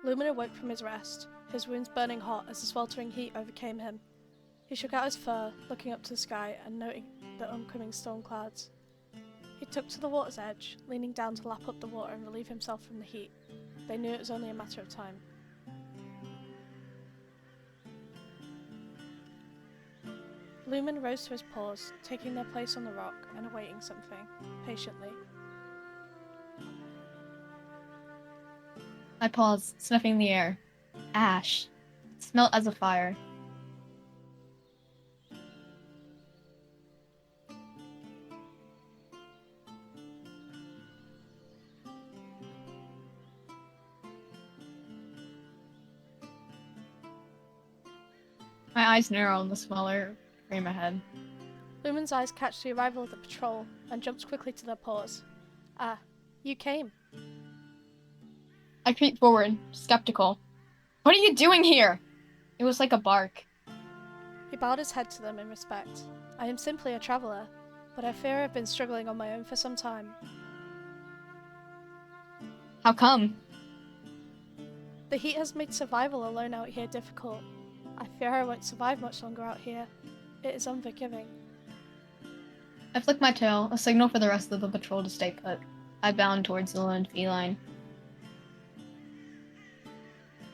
Lumen awoke from his rest, his wounds burning hot as the sweltering heat overcame him. He shook out his fur, looking up to the sky and noting the oncoming storm clouds. He took to the water's edge, leaning down to lap up the water and relieve himself from the heat. They knew it was only a matter of time. Lumen rose to his paws, taking their place on the rock and awaiting something, patiently. I paused, sniffing the air. Ash. It smelt as a fire. My eyes narrow on the smaller frame ahead. Lumen's eyes catch the arrival of the patrol and jumps quickly to their paws. Ah, you came. I creeped forward, skeptical. What are you doing here? It was like a bark. He bowed his head to them in respect. I am simply a traveller, but I fear I've been struggling on my own for some time. How come? The heat has made survival alone out here difficult. I fear I won't survive much longer out here. It is unforgiving. I flicked my tail, a signal for the rest of the patrol to stay put. I bound towards the lone feline.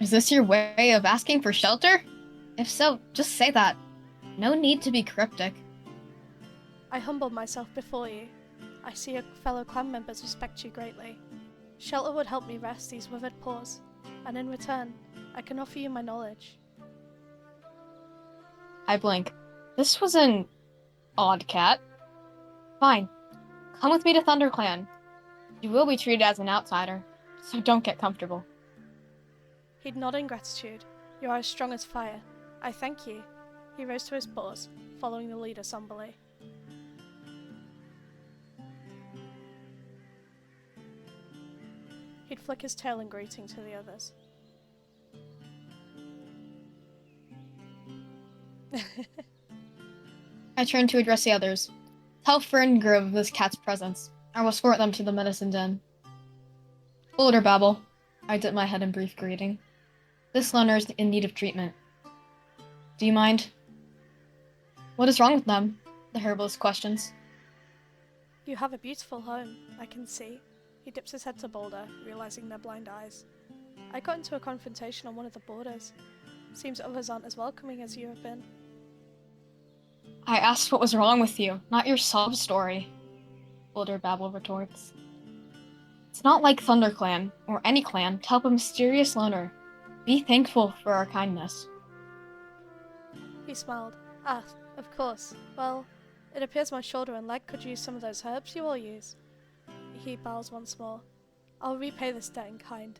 Is this your way of asking for shelter? If so, just say that. No need to be cryptic. I humble myself before you. I see your fellow clan members respect you greatly. Shelter would help me rest these withered paws, and in return, I can offer you my knowledge. I blink. This was an odd cat. Fine. Come with me to ThunderClan. You will be treated as an outsider, so don't get comfortable. He'd nod in gratitude. You are as strong as fire. I thank you. He rose to his paws, following the leader somberly. He'd flick his tail in greeting to the others. I turned to address the others. Tell Fern Grove of this cat's presence. I will escort them to the medicine den. Older babble. I dipped my head in brief greeting. This loner is in need of treatment. Do you mind? What is wrong with them? The herbalist questions. You have a beautiful home, I can see. He dips his head to Boulder, realizing their blind eyes. I got into a confrontation on one of the borders. Seems others aren't as welcoming as you have been. I asked what was wrong with you, not your sob story. Older babble retorts. It's not like ThunderClan, or any clan, to help a mysterious loner. Be thankful for our kindness. He smiled. Ah, of course. Well, it appears my shoulder and leg could use some of those herbs you all use. He bows once more. I'll repay this debt in kind.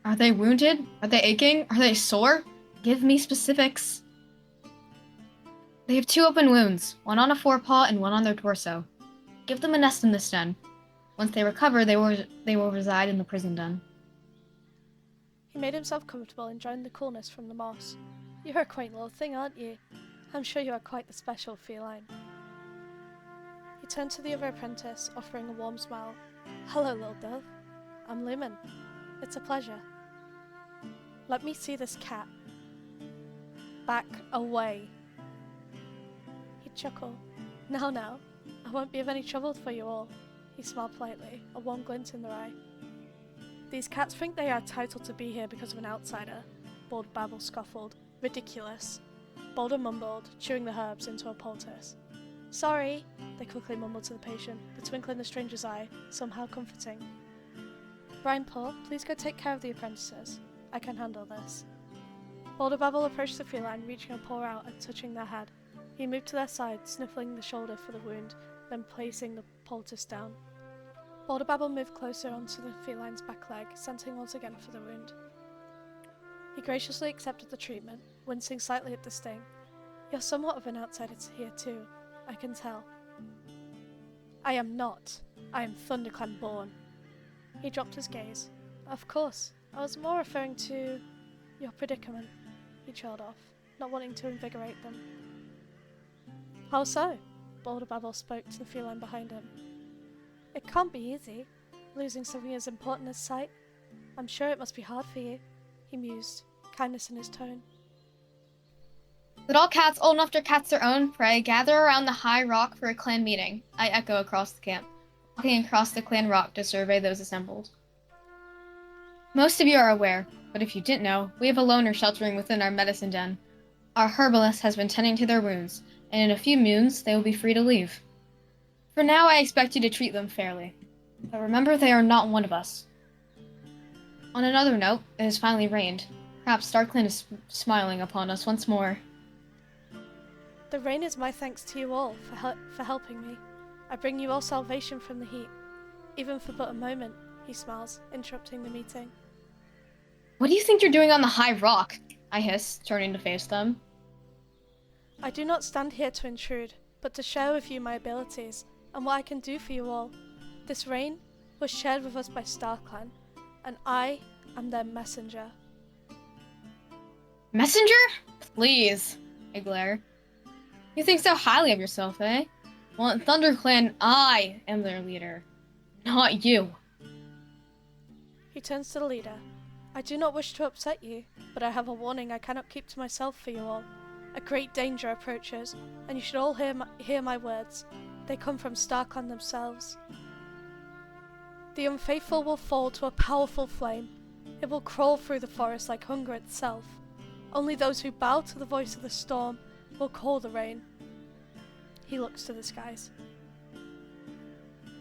Are they wounded? Are they aching? Are they sore? Give me specifics. They have 2 open wounds, one on a forepaw and one on their torso. Give them a nest in this den. Once they recover, they will reside in the prison den. He made himself comfortable, enjoying the coolness from the moss. You're a quaint little thing, aren't you? I'm sure you are quite the special feline. He turned to the other apprentice, offering a warm smile. Hello, little dove. I'm Lumen. It's a pleasure. Let me see this cat. Back away. He'd chuckle. Now, I won't be of any trouble for you all. He smiled politely, a warm glint in their eye. These cats think they are entitled to be here because of an outsider. Bold Babble scoffled. Ridiculous. Boulder mumbled, chewing the herbs into a poultice. Sorry, they quickly mumbled to the patient, the twinkle in the stranger's eye somehow comforting. Brian Paul, please go take care of the apprentices. I can handle this. Boulder Babble approached the feline, reaching a paw out and touching their head. He moved to their side, sniffling the shoulder for the wound, then placing the poultice down. Boulder Babble moved closer onto the feline's back leg, scenting once again for the wound. He graciously accepted the treatment, wincing slightly at the sting. You're somewhat of an outsider here too, I can tell. I am not. I am ThunderClan born. He dropped his gaze. Of course, I was more referring to your predicament. He trailed off, not wanting to invigorate them. How so? Boulder Babble spoke to the feline behind him. It can't be easy, losing something as important as sight. I'm sure it must be hard for you, he mused, kindness in his tone. Let all cats old enough to catch their own prey gather around the high rock for a clan meeting, I echo across the camp, walking across the clan rock to survey those assembled. Most of you are aware, but if you didn't know, we have a loner sheltering within our medicine den. Our herbalist has been tending to their wounds, and in a few moons they will be free to leave. For now, I expect you to treat them fairly. But remember, they are not one of us. On another note, it has finally rained. Perhaps STARCLAN is smiling upon us once more. The rain is my thanks to you all for helping me. I bring you all salvation from the heat. Even for but a moment, he smiles, interrupting the meeting. What do you think you're doing on the high rock? I hiss, turning to face them. I do not stand here to intrude, but to share with you my abilities, and what I can do for you all. This rain was shared with us by STARCLAN, and I am their messenger. Messenger? Please, I glare. You think so highly of yourself, eh? Well, in thunderclan, I am their leader, not you. He turns to the leader. I do not wish to upset you, but I have a warning I cannot keep to myself for you all. A great danger approaches, and you should all hear my words. They come from STARCLAN themselves. The unfaithful will fall to a powerful flame. It will crawl through the forest like hunger itself. Only those who bow to the voice of the storm will call the rain. He looks to the skies.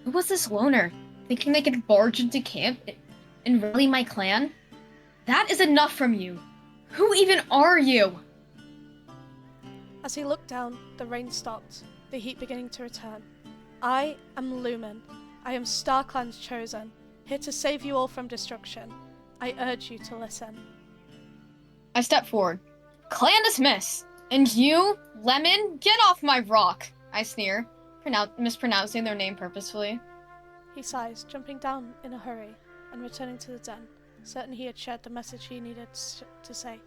Who was this loner, thinking they could barge into camp and rally my clan? That is enough from you. Who even are you? As he looked down, the rain stopped, the heat beginning to return. I am Lumen. I am STARCLAN's chosen, here to save you all from destruction. I urge you to listen. I step forward. Clan dismiss! And you, Lemon, get off my rock! I sneer, mispronouncing their name purposefully. He sighs, jumping down in a hurry and returning to the den, certain he had shared the message he needed to say.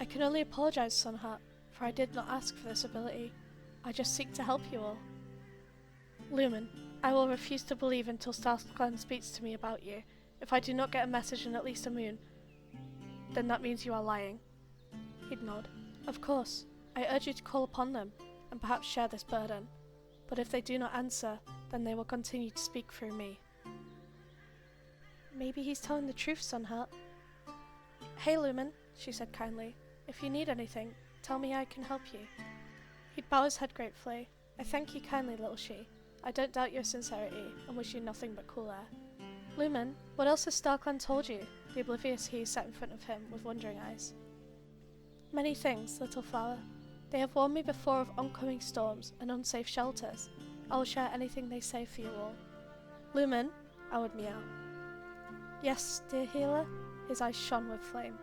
I can only apologize, Sunheart, for I did not ask for this ability. I just seek to help you all. Lumen, I will refuse to believe until STARCLAN speaks to me about you. If I do not get a message in at least a moon, then that means you are lying. He'd nod. Of course, I urge you to call upon them, and perhaps share this burden. But if they do not answer, then they will continue to speak through me. Maybe he's telling the truth, Sunheart. Hey Lumen, she said kindly. If you need anything, tell me I can help you. He'd bow his head gratefully. I thank you kindly, little she. I don't doubt your sincerity, and wish you nothing but cool air. Lumen, what else has STARCLAN told you? The oblivious he sat in front of him with wondering eyes. Many things, little flower. They have warned me before of oncoming storms and unsafe shelters. I will share anything they say for you all. Lumen, I would meow. Yes, dear healer? His eyes shone with flame.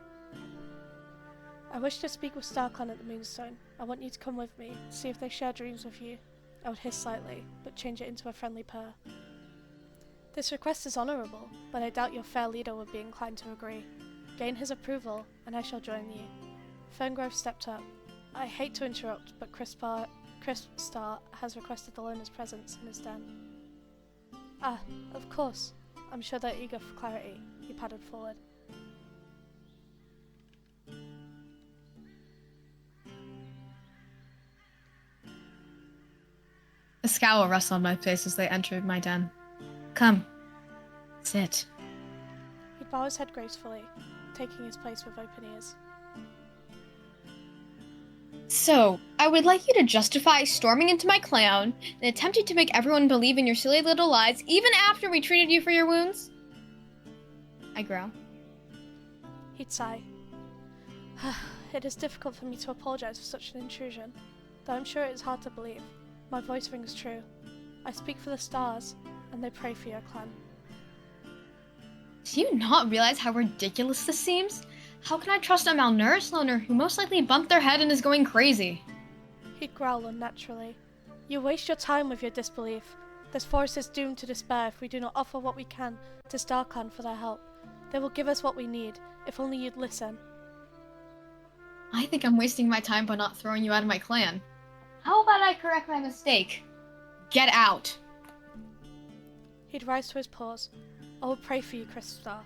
I wish to speak with STARCLAN at the Moonstone. I want you to come with me, see if they share dreams with you. I would hiss slightly, but change it into a friendly purr. This request is honourable, but I doubt your fair leader would be inclined to agree. Gain his approval, and I shall join you. Ferngrove stepped up. I hate to interrupt, but CrispStar has requested the loner's presence in his den. Ah, of course. I'm sure they're eager for clarity. He padded forward. A scowl rested on my face as they entered my den. Come. Sit. He'd bow his head gracefully, taking his place with open ears. So, I would like you to justify storming into my clan and attempting to make everyone believe in your silly little lies even after we treated you for your wounds? I growl. He'd sigh. It is difficult for me to apologize for such an intrusion, though I'm sure it is hard to believe. My voice rings true. I speak for the stars, and they pray for your clan. Do you not realize how ridiculous this seems? How can I trust a malnourished loner who most likely bumped their head and is going crazy? He'd growl unnaturally. You waste your time with your disbelief. This forest is doomed to despair if we do not offer what we can to STARCLAN for their help. They will give us what we need, if only you'd listen. I think I'm wasting my time by not throwing you out of my clan. How about I correct my mistake? Get out! He'd rise to his paws. I will pray for you, CrispStar.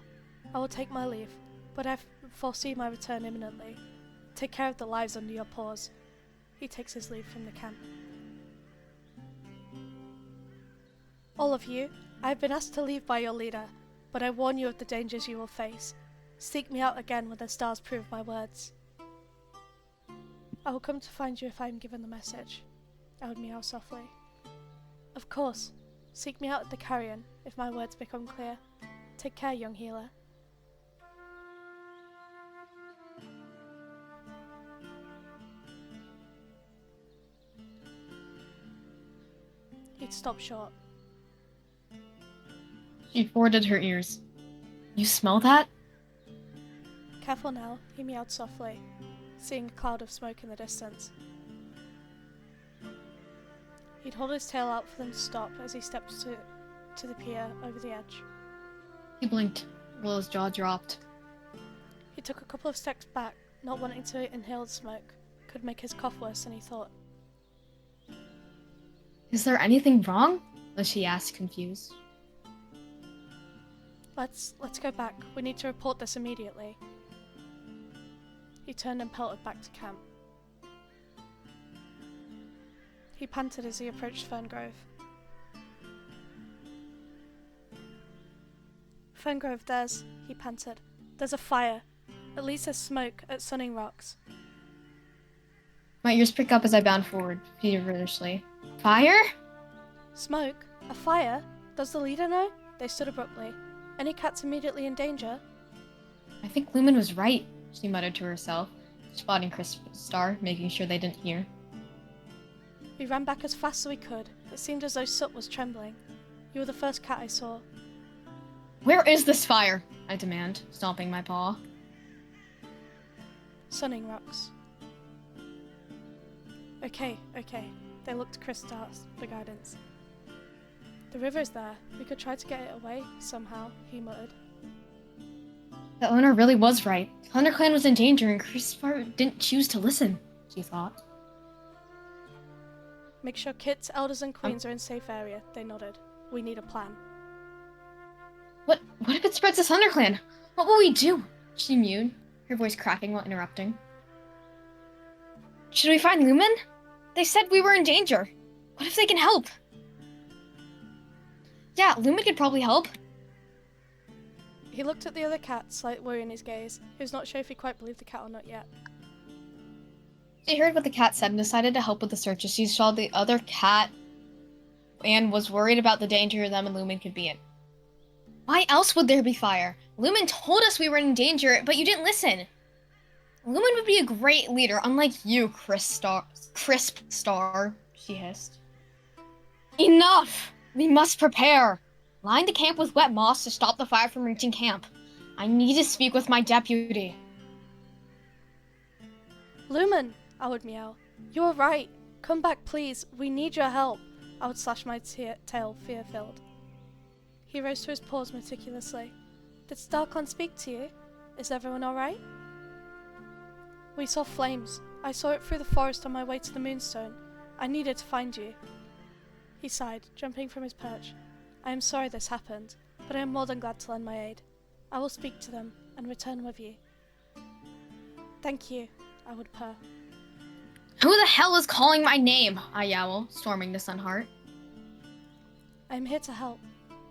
I will take my leave, but I foresee my return imminently. Take care of the lives under your paws. He takes his leave from the camp. All of you, I have been asked to leave by your leader, but I warn you of the dangers you will face. Seek me out again when the stars prove my words. I will come to find you if I am given the message. I would meow softly. Of course, seek me out at the carrion if my words become clear. Take care, young healer. He'd stop short. She forded her ears. You smell that? Careful now, he meowed softly, seeing a cloud of smoke in the distance. He'd hold his tail out for them to stop as he stepped to the pier over the edge. He blinked. Willow's jaw dropped. He took a couple of steps back, not wanting to inhale the smoke. Could make his cough worse than he thought. Is there anything wrong? She asked, confused. Let's go back. We need to report this immediately. He turned and pelted back to camp. He panted as he approached Ferngrove. Ferngrove, he panted. There's a fire. At least there's smoke at Sunning Rocks. My ears prick up as I bound forward, feverishly. Fire? Smoke? A fire? Does the leader know? They stood abruptly. Any cats immediately in danger? I think Lumen was right, she muttered to herself, spotting CrispStar, making sure they didn't hear. We ran back as fast as we could. It seemed as though Soot was trembling. You were the first cat I saw. Where is this fire? I demand, stomping my paw. Sunning Rocks. Okay. They looked to CrispStar for guidance. The river's there. We could try to get it away, somehow, he muttered. The owner really was right. ThunderClan was in danger and CrispStar didn't choose to listen, she thought. Make sure kits, elders, and queens are in safe area, they nodded. We need a plan. What if it spreads to ThunderClan? What will we do? She mewed, her voice cracking while interrupting. Should we find Lumen? They said we were in danger. What if they can help? Yeah, Lumen could probably help. He looked at the other cat, slight worry in his gaze. He was not sure if he quite believed the cat or not yet. She heard what the cat said and decided to help with the search as she saw the other cat and was worried about the danger them and Lumen could be in. Why else would there be fire? Lumen told us we were in danger, but you didn't listen. Lumen would be a great leader, unlike you, CrispStar, she hissed. Enough! We must prepare! Line the camp with wet moss to stop the fire from reaching camp. I need to speak with my deputy. Lumen, I would meow. You are right. Come back, please. We need your help. I would slash my tail, fear-filled. He rose to his paws meticulously. Did STARCLAN speak to you? Is everyone alright? We saw flames. I saw it through the forest on my way to the Moonstone. I needed to find you. He sighed, jumping from his perch. I am sorry this happened, but I am more than glad to lend my aid. I will speak to them and return with you. Thank you, I would purr. Who the hell is calling my name? I yowl, storming the Sunheart. I am here to help.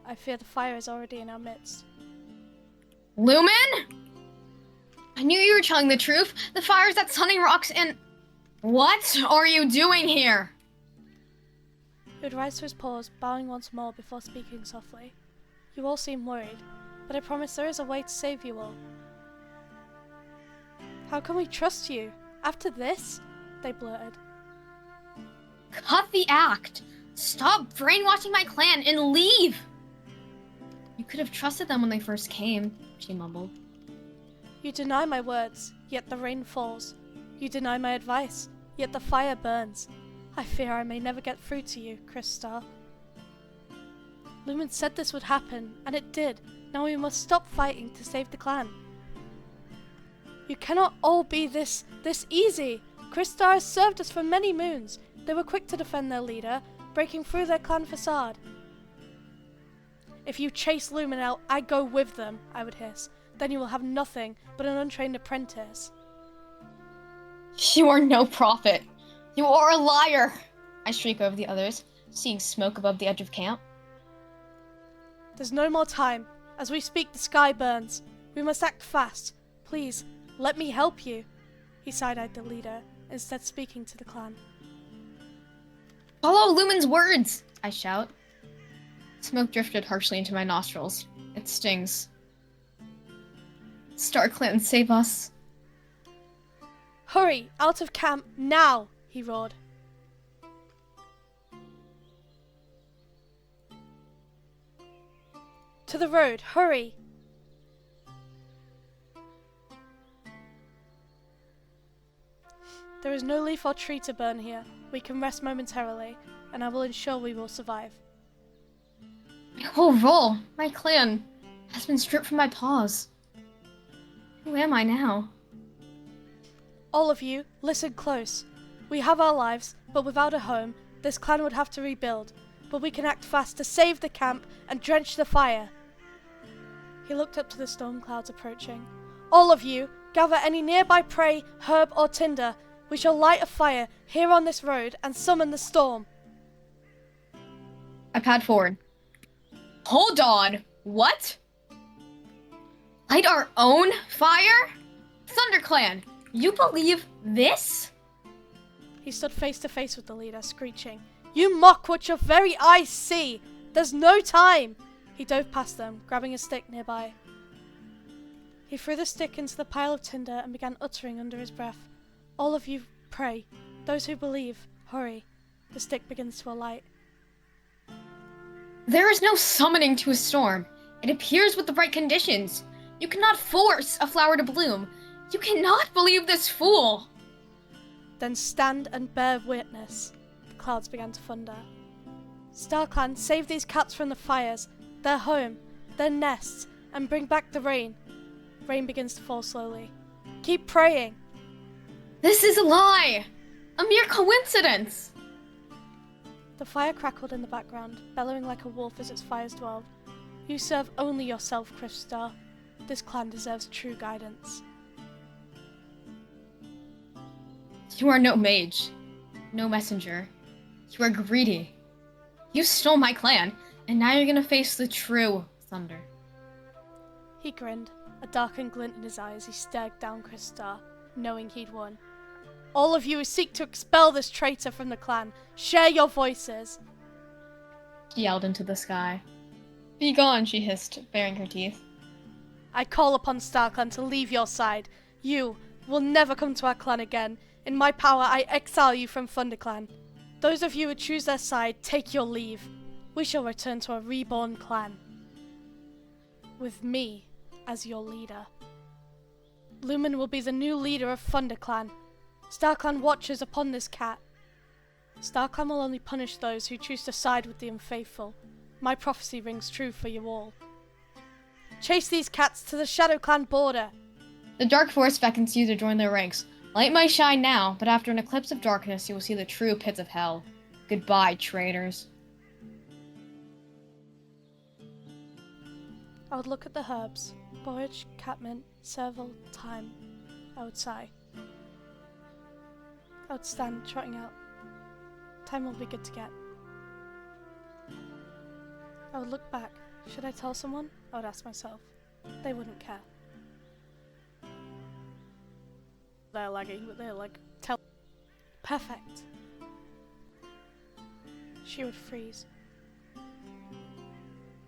I fear the fire is already in our midst. Lumen? I knew you were telling the truth. The fire's at Sunning Rocks and... What are you doing here? He would rise to his paws, bowing once more before speaking softly. You all seem worried, but I promise there is a way to save you all. How can we trust you? After this? They blurted. Cut the act! Stop brainwashing my clan and leave! You could have trusted them when they first came, she mumbled. You deny my words, yet the rain falls. You deny my advice, yet the fire burns. I fear I may never get through to you, CrispStar. Lumen said this would happen, and it did. Now we must stop fighting to save the clan. You cannot all be this easy. CrispStar has served us for many moons. They were quick to defend their leader. breaking through their clan facade. If you chase Lumen out, I go with them, I would hiss. Then you will have nothing but an untrained apprentice. You are no prophet. You are a liar! I shriek over the others, seeing smoke above the edge of camp. There's no more time. As we speak, the sky burns. We must act fast. Please, let me help you. He side-eyed the leader, instead speaking to the clan. Follow Lumen's words! I shout. Smoke drifted harshly into my nostrils. It stings. STARCLAN'S, save us. Hurry, out of camp, now! He roared. To the road, hurry! There is no leaf or tree to burn here. We can rest momentarily, and I will ensure we will survive. My whole role, my clan, has been stripped from my paws. Who am I now? All of you, listen close. We have our lives, but without a home, this clan would have to rebuild. But we can act fast to save the camp and drench the fire. He looked up to the storm clouds approaching. All of you, gather any nearby prey, herb or tinder. We shall light a fire here on this road and summon the storm. I pad forward. Hold on! What? Light our own fire? ThunderClan, you believe this? He stood face to face with the leader, screeching, "You mock what your very eyes see! There's no time!" He dove past them, grabbing a stick nearby. He threw the stick into the pile of tinder and began uttering under his breath, "All of you pray. Those who believe, hurry." The stick begins to alight. There is no summoning to a storm. It appears with the right conditions. You cannot force a flower to bloom. You cannot believe this fool. Then stand and bear witness. The clouds began to thunder. STARCLAN, save these cats from the fires, their home, their nests, and bring back the rain. Rain begins to fall slowly. Keep praying. This is a lie! A mere coincidence! The fire crackled in the background, bellowing like a wolf as its fires dwelled. You serve only yourself, CrispStar. This clan deserves true guidance. You are no mage, no messenger. You are greedy. You stole my clan, and now you're gonna face the true thunder. He grinned, a darkened glint in his eye as he stared down CrispStar, knowing he'd won. All of you who seek to expel this traitor from the clan, share your voices. She yelled into the sky. Be gone, she hissed, baring her teeth. I call upon STARCLAN to leave your side. You will never come to our clan again. In my power, I exile you from ThunderClan. Those of you who choose their side, take your leave. We shall return to a reborn clan. With me as your leader. Lumen will be the new leader of ThunderClan. STARCLAN watches upon this cat. STARCLAN will only punish those who choose to side with the unfaithful. My prophecy rings true for you all. Chase these cats to the ShadowClan border. The dark force beckons you to join their ranks. Light might shine now, but after an eclipse of darkness, you will see the true pits of hell. Goodbye, traitors. I would look at the herbs. Borage, catmint, serval, thyme. I would sigh. I would stand, trotting out. Time will be good to get. I would look back. Should I tell someone? I would ask myself. They wouldn't care. They're lagging, but they're like, tell. Perfect. She would freeze.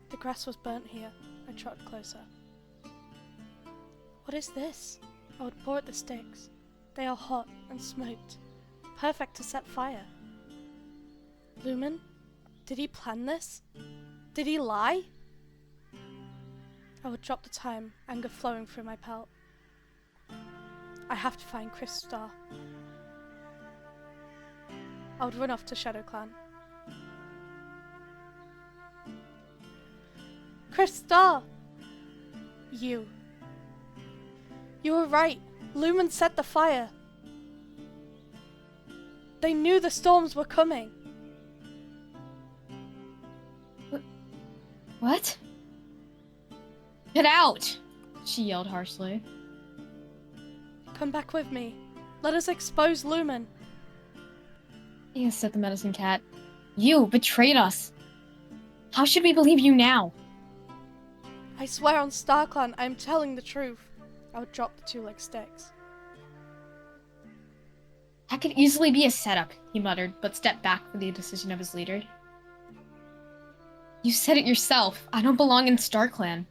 The grass was burnt here. I trotted closer. What is this? I would pour at the sticks. They are hot and smoked. Perfect to set fire. Lumen? Did he plan this? Did he lie? I would drop the thyme, anger flowing through my pelt. I have to find CrispStar. I would run off to ShadowClan. CrispStar! You. You were right. Lumen set the fire. They knew the storms were coming. What? Get out! She yelled harshly. Come back with me. Let us expose Lumen. Yes, said the medicine cat. You betrayed us. How should we believe you now? I swear on STARCLAN, I am telling the truth. I would drop the two-legged sticks. That could easily be a setup, he muttered, but stepped back for the decision of his leader. You said it yourself. I don't belong in STARCLAN.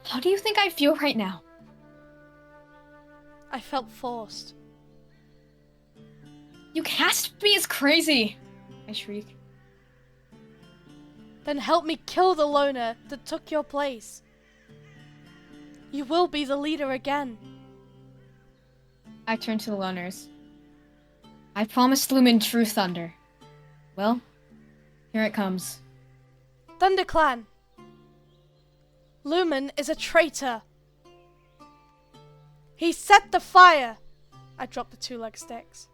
How do you think I feel right now? I felt forced. You cast me as crazy! I shrieked. Then help me kill the loner that took your place. You will be the leader again. I turned to the loners. I promised Lumen true thunder. Well, here it comes. ThunderClan! Lumen is a traitor. He set the fire. I dropped the two-legged sticks.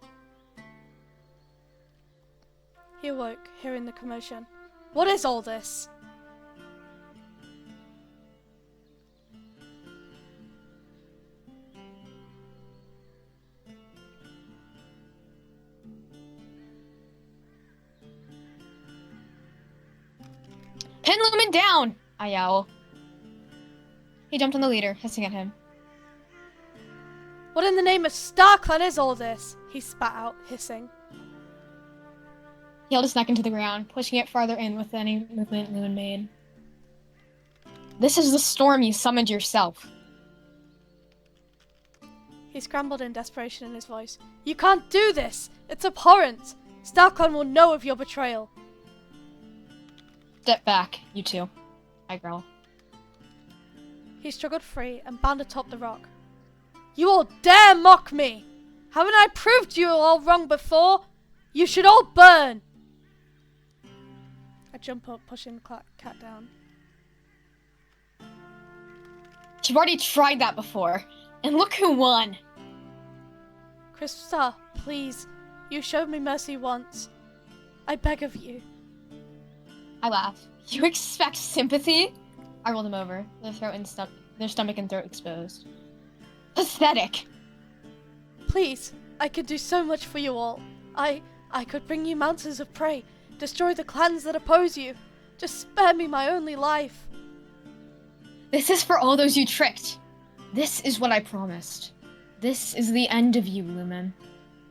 He awoke, hearing the commotion. What is all this? Pin Lumen down! I yowl. He jumped on the leader, hissing at him. What in the name of STARCLAN is all this? He spat out, hissing. He held his neck into the ground, pushing it farther in with any movement Lumen made. This is the storm you summoned yourself. He scrambled in desperation in his voice. You can't do this! It's abhorrent! STARCLAN will know of your betrayal. Step back, you two, I growl. He struggled free and bounded atop the rock. You all dare mock me! Haven't I proved you all wrong before? You should all burn! I jump up, pushing the cat down. You've already tried that before, and look who won! CrispStar, please. You showed me mercy once. I beg of you. I laugh. You expect sympathy? I rolled him over, their stomach and throat exposed. Pathetic! Please, I could do so much for you all. I could bring you mountains of prey, destroy the clans that oppose you. Just spare me my only life. This is for all those you tricked. This is what I promised. This is the end of you, Lumen.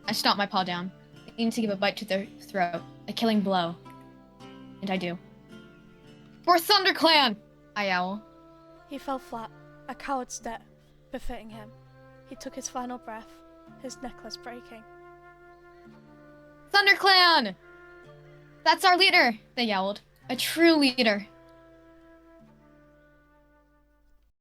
I stomp my paw down, aiming to give a bite to their throat, a killing blow. And I do. For ThunderClan! I yowl. He fell flat, a coward's death befitting him. He took his final breath, his necklace breaking. ThunderClan! That's our leader, they yelled. A true leader.